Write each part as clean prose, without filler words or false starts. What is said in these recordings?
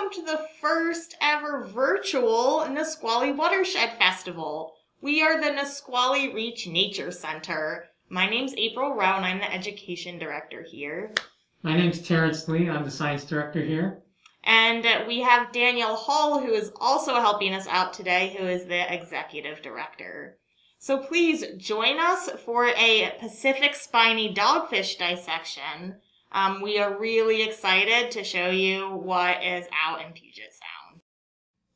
welcome to the first ever virtual Nisqually Watershed Festival. We are the Nisqually Reach Nature Center. My name's April Rowe and I'm the Education Director here. My name's Terrence Lee. I'm the Science Director here. And we have Daniel Hall, who is also helping us out today, who is the Executive Director. So please join us for a Pacific Spiny Dogfish Dissection. We are really excited to show you what is out in Puget Sound.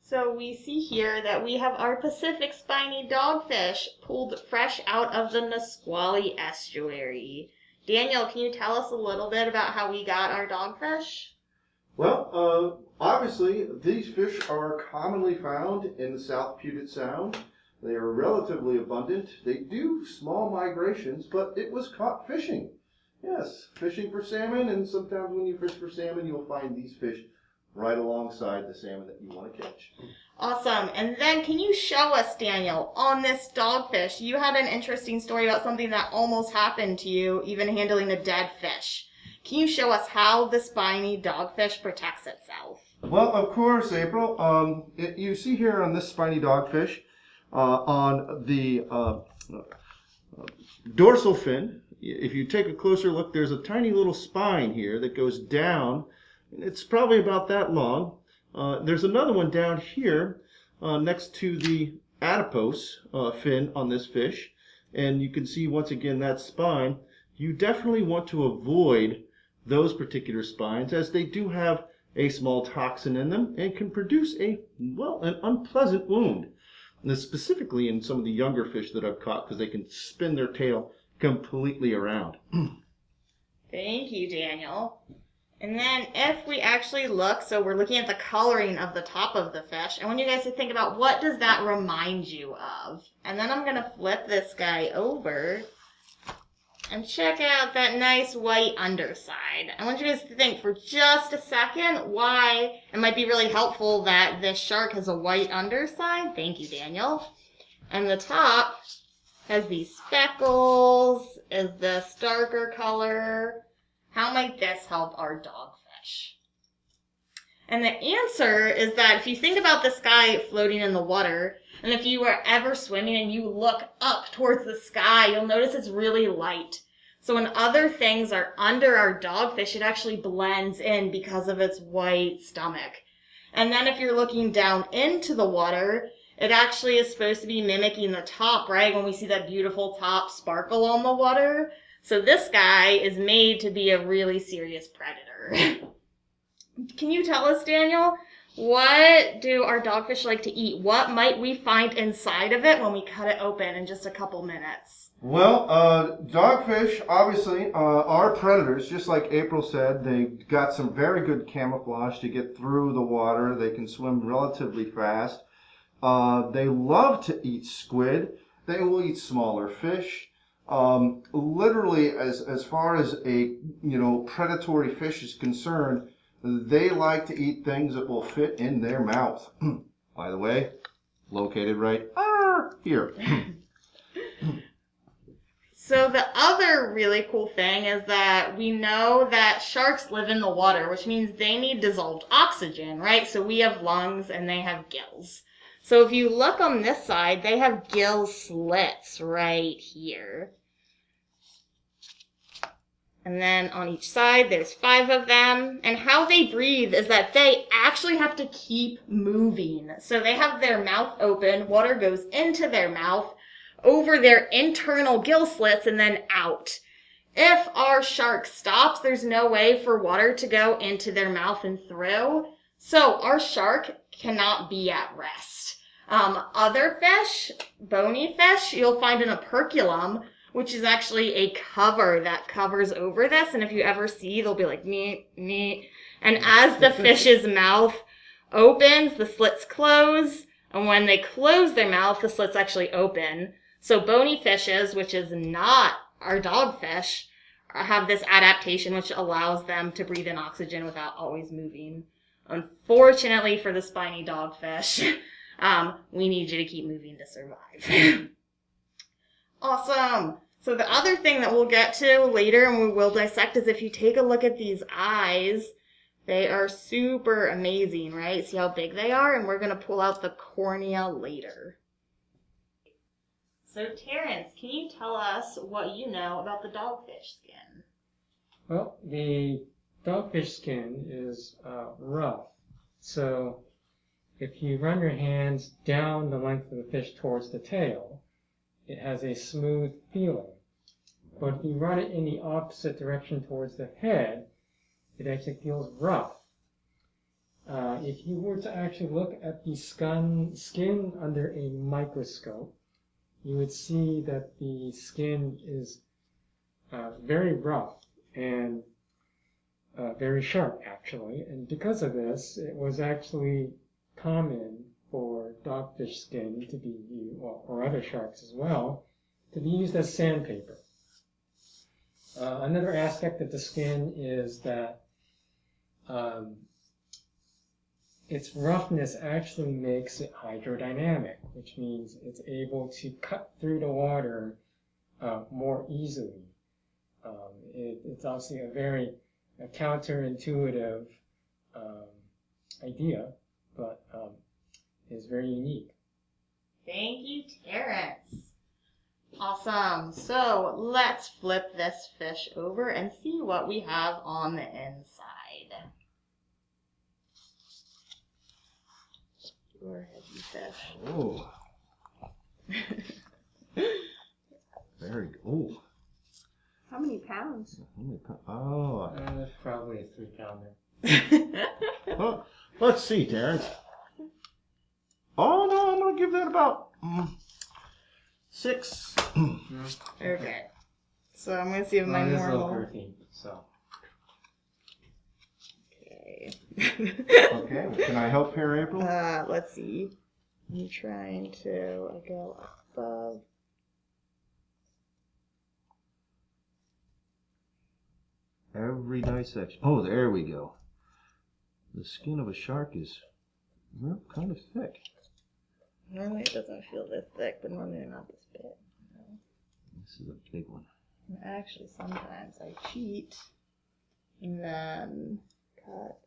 So we see here that we have our Pacific Spiny Dogfish pulled fresh out of the Nisqually estuary. Daniel, can you tell us a little bit about how we got our dogfish? Well, obviously, these fish are commonly found in the South Puget Sound. They are relatively abundant. They do small migrations, but it was caught fishing. Yes, fishing for salmon, and sometimes when you fish for salmon, you'll find these fish right alongside the salmon that you want to catch. Awesome. And then can you show us, Daniel, on this dogfish, you had an interesting story about something that almost happened to you, even handling a dead fish. Can you show us how the spiny dogfish protects itself? Well, of course, April. You see here on this spiny dogfish, on the dorsal fin, if you take a closer look, there's a tiny little spine here that goes down. It's probably about that long. There's another one down here next to the adipose fin on this fish. And you can see once again that spine. You definitely want to avoid those particular spines as they do have a small toxin in them and can produce an unpleasant wound. And this specifically in some of the younger fish that I've caught because they can spin their tail completely around. Thank you, Daniel. And then if we actually look, so we're looking at the coloring of the top of the fish. I want you guys to think about what does that remind you of? And then I'm going to flip this guy over and check out that nice white underside. I want you guys to think for just a second why it might be really helpful that this shark has a white underside. Thank you, Daniel. And the top has these speckles, is this darker color. How might this help our dogfish? And the answer is that if you think about this guy floating in the water, and if you were ever swimming and you look up towards the sky, you'll notice it's really light. So when other things are under our dogfish, it actually blends in because of its white stomach. And then if you're looking down into the water, it actually is supposed to be mimicking the top, right? When we see that beautiful top sparkle on the water. So this guy is made to be a really serious predator. Can you tell us, Daniel, what do our dogfish like to eat? What might we find inside of it when we cut it open in just a couple minutes? Well, dogfish obviously are predators, just like April said. They've got some very good camouflage to get through the water. They can swim relatively fast. They love to eat squid. They will eat smaller fish. Literally, as far as a predatory fish is concerned, they like to eat things that will fit in their mouth. By the way, located right here. So the other really cool thing is that we know that sharks live in the water, which means they need dissolved oxygen, right? So we have lungs and they have gills. So if you look on this side, they have gill slits right here. And then on each side, there's 5 of them. And how they breathe is that they actually have to keep moving. So they have their mouth open, water goes into their mouth, over their internal gill slits, and then out. If our shark stops, there's no way for water to go into their mouth and through. So our shark cannot be at rest. Other fish, bony fish, you'll find an operculum, which is actually a cover that covers over this. And if you ever see, they'll be like, meep, meep. And as the fish's mouth opens, the slits close. And when they close their mouth, the slits actually open. So bony fishes, which is not our dogfish, have this adaptation which allows them to breathe in oxygen without always moving. Unfortunately for the spiny dogfish, we need you to keep moving to survive. Awesome. So the other thing that we'll get to later and we will dissect is if you take a look at these eyes, They are super amazing, right? See how big they are? And we're going to pull out the cornea later. So, Terrence, can you tell us what you know about the dogfish skin? Well, the dogfish skin is rough. So if you run your hands down the length of the fish towards the tail, it has a smooth feeling. But if you run it in the opposite direction towards the head, it actually feels rough. If you were to actually look at the skin under a microscope, you would see that the skin is very rough and very sharp, actually. And because of this, it was actually common for dogfish skin to be used, or other sharks as well, to be used as sandpaper. Another aspect of the skin is that its roughness actually makes it hydrodynamic, which means it's able to cut through the water more easily. It's obviously a very counterintuitive idea, but is very unique. Thank you, Terrence. Awesome. So let's flip this fish over and see what we have on the inside. Your heavy fish. Oh. Very good. Oh. How many pounds? Oh. Probably a 3-pounder. Well, let's see, Terrence. Oh, no, I'm going to give that about 6. Okay. So I'm going to see if my This is normal... over 13, so. Okay. Okay, can I help here, April? Let's see. I'm trying to go above. Every dissection. Oh, there we go. The skin of a shark is kind of thick. Normally it doesn't feel this thick, but normally they're not this big. This is a big one. And actually, sometimes I cheat and then cut.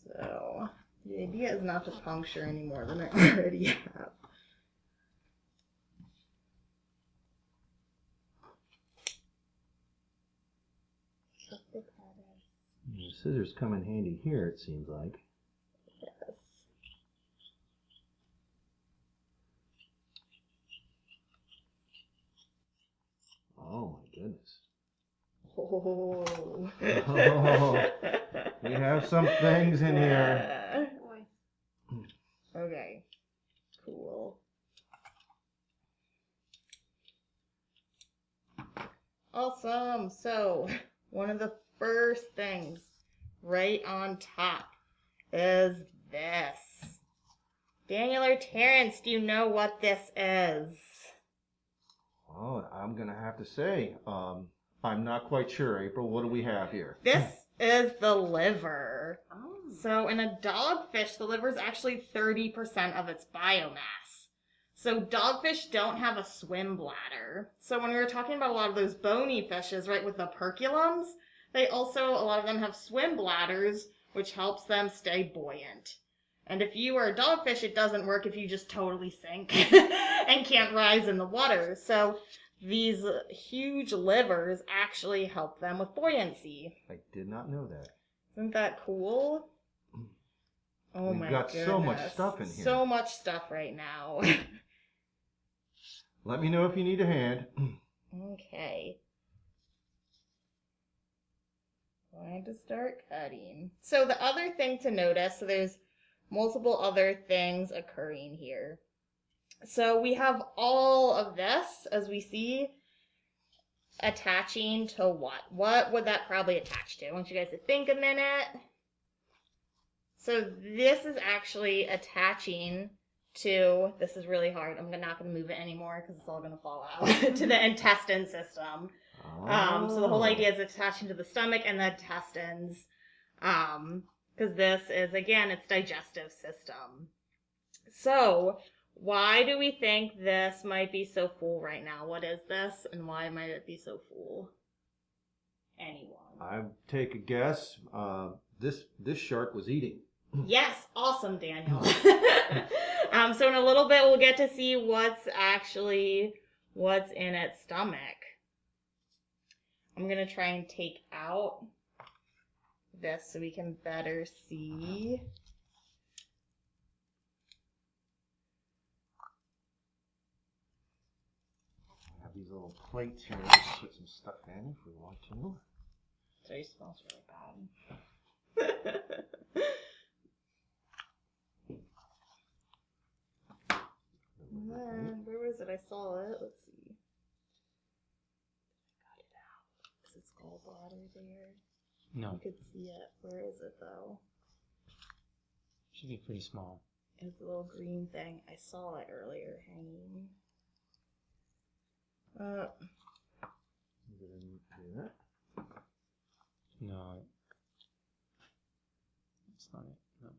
So the idea is not to puncture any more than I already have. The scissors come in handy here, it seems like. Yes. Oh my goodness. Oh. Oh, we have some things in here. Okay. Cool. Awesome. So, one of the first things right on top is this. Daniel or Terrence, do you know what this is? Oh, I'm going to have to say, I'm not quite sure, April. What do we have here? This is the liver. Oh. So in a dogfish, the liver is actually 30% of its biomass. So dogfish don't have a swim bladder. So when we were talking about a lot of those bony fishes, right, with the perculums, they also, a lot of them have swim bladders, which helps them stay buoyant. And if you are a dogfish, it doesn't work if you just totally sink and can't rise in the water. So these huge livers actually help them with buoyancy. I did not know that. Isn't that cool? Oh We've my got goodness. so much stuff in here. So much stuff right now. Let me know if you need a hand. Okay. Going to start cutting. So the other thing to notice, so there's multiple other things occurring here. So we have all of this, as we see, attaching to what? What would that probably attach to? I want you guys to think a minute. So this is actually attaching to, this is really hard, I'm not going to move it anymore because it's all going to fall out, to the intestine system. So the whole idea is attaching to the stomach and the intestines, because this is, again, its digestive system. So Why do we think this might be so full right now? What is this, and why might it be so full? Anyone? I take a guess. This shark was eating. Yes, awesome, Daniel. So in a little bit, we'll get to see what's in its stomach. I'm gonna try and take out this so we can better see. I have these little plates here. Just put some stuff in if we want to. So it smells really bad. And then, where was it? I saw it. Let's see. Got it out. Is its gallbladder there? No, You could see it. Where is it though? should be pretty small. It's a little green thing. I saw it earlier hanging. No, it's not it. No,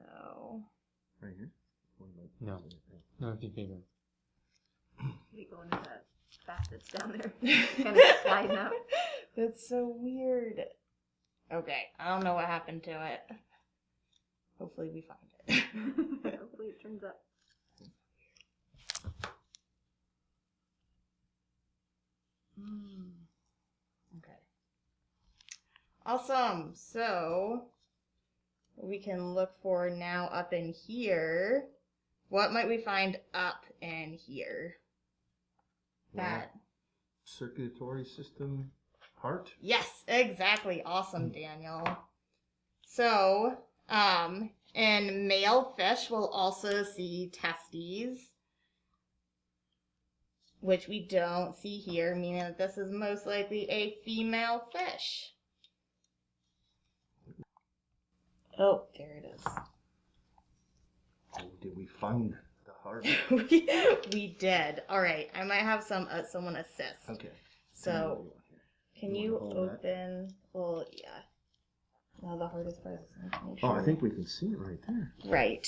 No. Right here? no, no, it'd be bigger. We go into that fat that's down there. Kind of sliding out. That's so weird. Okay, I don't know what happened to it. Hopefully we find it. Hopefully it turns up. Okay. Awesome. So we can look for now up in here. What might we find up in here? That. Circulatory system, heart. Yes, exactly. Awesome, Daniel. So, in male fish, we'll also see testes, which we don't see here, meaning that this is most likely a female fish. Oh, there it is. Oh, did we find the heart? we did. All right, I might have someone assist. Okay. So, can You you wanna hold that? open? Well, yeah. No, the heart is first. Oh, I think we can see it right there. Right.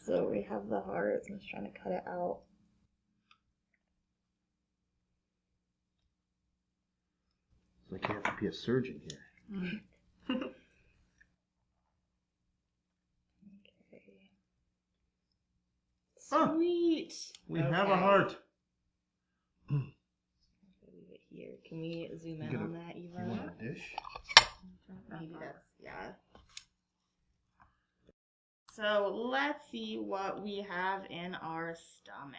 So we have the heart. I'm just trying to cut it out. It's like you have to be a surgeon here. Okay. Huh. Sweet. We have a Okay. heart. Leave it here. Can we zoom in Get a- on that, You Eva? want a dish? Maybe that's, yeah. So let's see what we have in our stomach.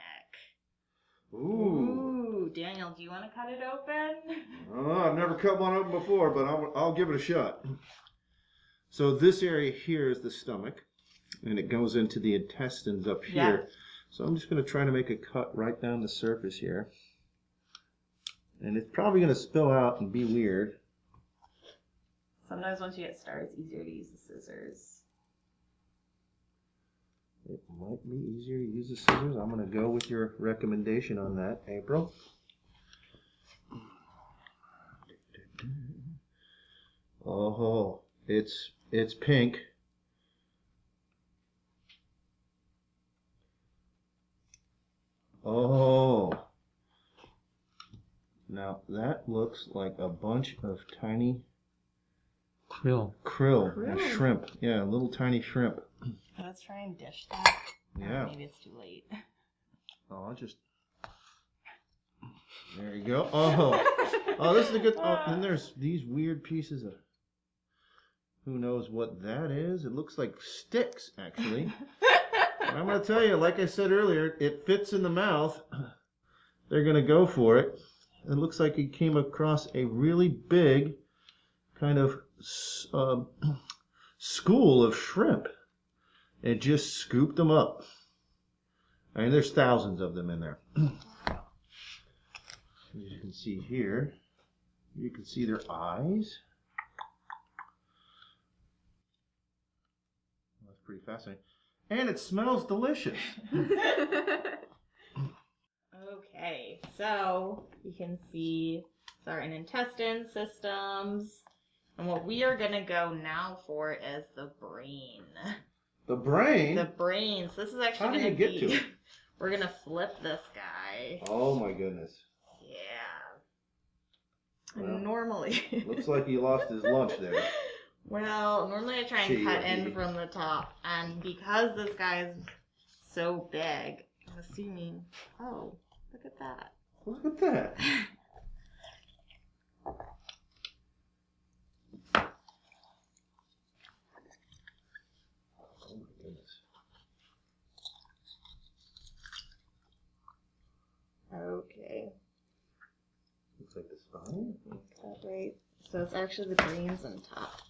Ooh. Ooh, Daniel, do you want to cut it open? Oh, I've never cut one open before, but I'll give it a shot. So this area here is the stomach, and it goes into the intestines up here. Yeah. So I'm just going to try to make a cut right down the surface here. And it's probably going to spill out and be weird. Sometimes once you get started, it's easier to use the scissors. It might be easier to use the scissors. I'm going to go with your recommendation on that, April. Oh, it's pink. Oh. Now that looks like a bunch of tiny Krill. krill and shrimp. Yeah, little tiny shrimp. Let's try and dish that. Yeah. Maybe it's too late. Oh, I'll just. There you go. Oh, this is a good. Oh, and there's these weird pieces of. Who knows what that is? It looks like sticks, actually. And I'm going to tell you, like I said earlier, it fits in the mouth. They're going to go for it. It looks like he came across a really big kind of school of shrimp. It just scooped them up. I mean, there's thousands of them in there. As you can see here, you can see their eyes. That's pretty fascinating. And it smells delicious. Okay, so you can see certain intestine systems. And what we are going to go now for is the brain. The brain? The brains. This is actually How do going you get to it? We're going to flip this guy. Oh my goodness. Yeah. Well, normally. Looks like he lost his lunch there. Well, normally I try and cut in from the top. And because this guy is so big, I'm assuming... Oh, look at that. Look at that. Oh my goodness. Okay. Looks like the spine. Cut right. So it's actually the brains on top.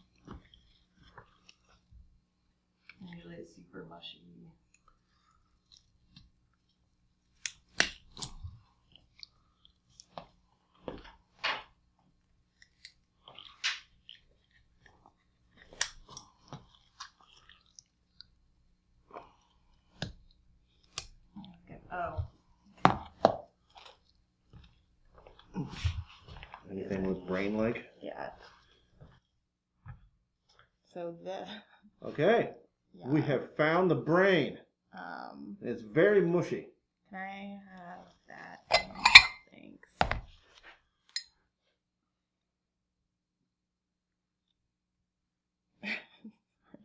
Usually it's super mushy. Oh. Anything with brain-like? Yeah. So the Okay. yeah. We have found the brain. It's very mushy. Can I have that? Thanks.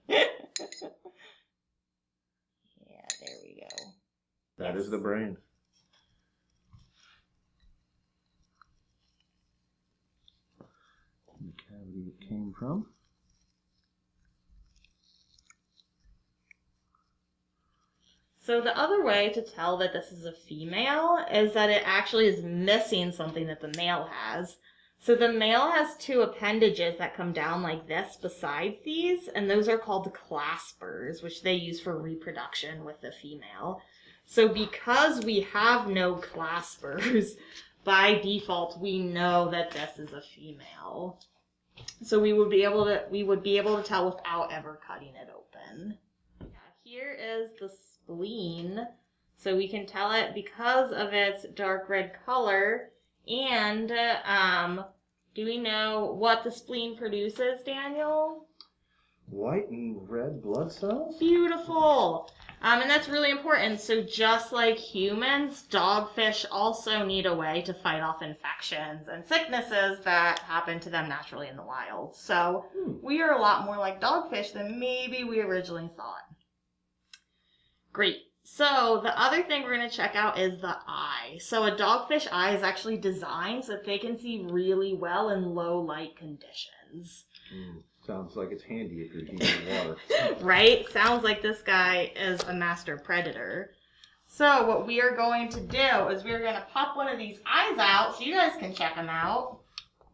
Yeah, there we go. That Yes. is the brain. The cavity it came from. So the other way to tell that this is a female is that it actually is missing something that the male has. So the male has two appendages that come down like this besides these, and those are called claspers, which they use for reproduction with the female. So because we have no claspers, by default we know that this is a female. So we would be able to tell without ever cutting it open. Yeah, here is the spleen, so we can tell it because of its dark red color. And do we know what the spleen produces, Daniel? White and red blood cells? Beautiful. And that's really important. So just like humans, dogfish also need a way to fight off infections and sicknesses that happen to them naturally in the wild. So we are a lot more like dogfish than maybe we originally thought. Great. So the other thing we're going to check out is the eye. So a dogfish eye is actually designed so that they can see really well in low light conditions. Sounds like it's handy if you're deep in water. Right? Sounds like this guy is a master predator. So what we are going to do is we're going to pop one of these eyes out so you guys can check them out.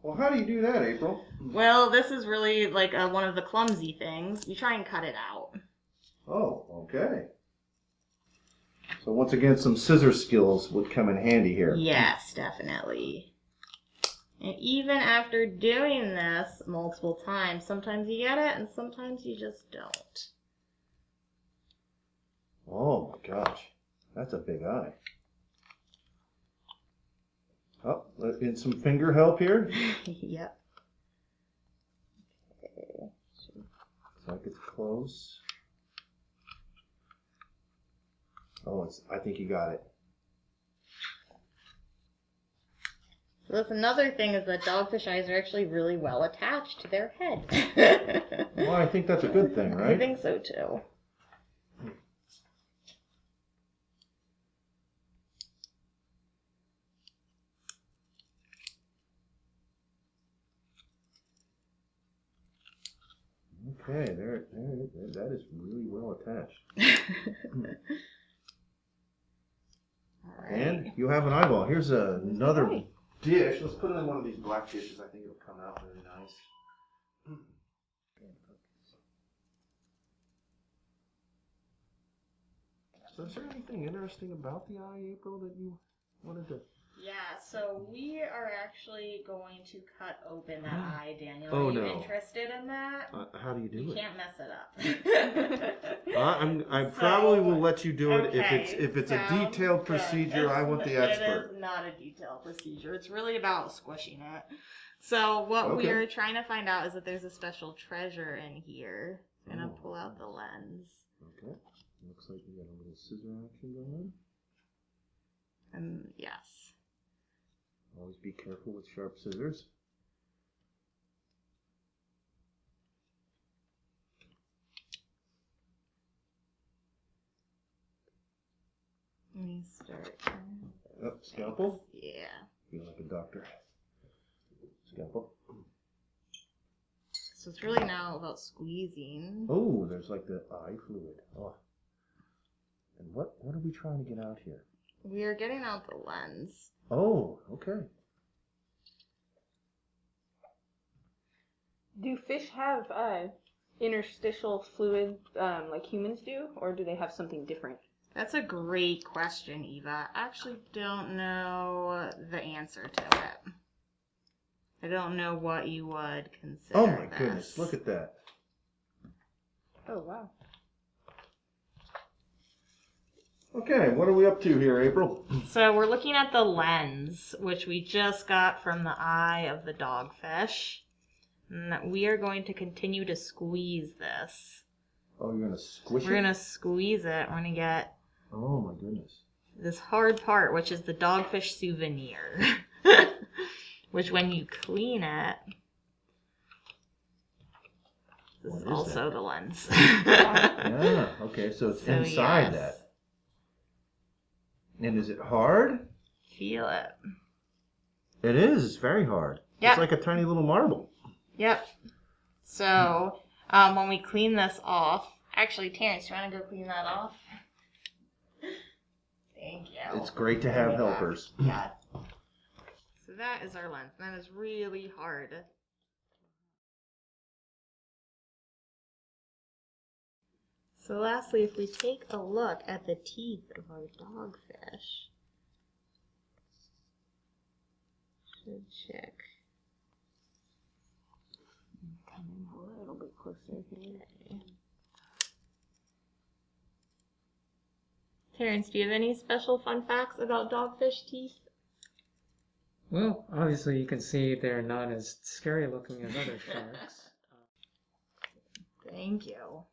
Well, how do you do that, April? Well, this is really like one of the clumsy things. You try and cut it out. Oh, okay. So once again, some scissor skills would come in handy here. Yes, definitely. And even after doing this multiple times, sometimes you get it and sometimes you just don't. Oh my gosh, that's a big eye. Oh, let's get some finger help here. Yep. Okay. Looks like it's close. Oh, I think you got it. So that's another thing is that dogfish eyes are actually really well attached to their head. Well, I think that's a good thing, right? I think so too. Okay, there, that is really well attached. All right. And you have an eyeball. Here's another dish. Let's put it in one of these black dishes. I think it'll come out really nice. So is there anything interesting about the eye, April, that you wanted to... Yeah, so we are actually going to cut open that eye, Daniel. Oh, are you no. interested in that? how do you do You it? can't mess it up. I probably will let you do it okay, if it's a sounds detailed good. procedure. I want the expert. It is not a detailed procedure. It's really about squishing it. So what Okay. we're trying to find out is that there's a special treasure in here. I'm going to pull out the lens. Okay. Looks like we got a little scissor action going on. And yes. Always be careful with sharp scissors. Let me start. Oh, scalpel? Yeah. Feel like a doctor. Scalpel. So it's really now about squeezing. Oh, there's like the eye fluid. Oh. And what are we trying to get out here? We are getting out the lens. Oh, okay. Do fish have interstitial fluid like humans do, or do they have something different? That's a great question, Eva. I actually don't know the answer to it. I don't know what you would consider. Oh my this. goodness, look at that. Oh, wow. Okay, what are we up to here, April? So we're looking at the lens, which we just got from the eye of the dogfish. And we are going to continue to squeeze this. Oh, you're going to squish We're going to squeeze it. We're going to get Oh my goodness. this hard part, which is the dogfish souvenir. Which when you clean it, this What is is also that? the lens. Yeah, okay, so it's So, inside yes. that. And is it hard? Feel it. It is, it's very hard. Yeah. It's like a tiny little marble. Yep. So, when we clean this off, actually, Terrence, do you want to go clean that off? Thank you. It's great to have helpers. Yeah. So that is our lens. That is really hard. So lastly, if we take a look at the teeth of our dogfish, should check. Come in a little bit closer here. Terrence, do you have any special fun facts about dogfish teeth? Well, obviously you can see they're not as scary looking as other sharks. Thank you.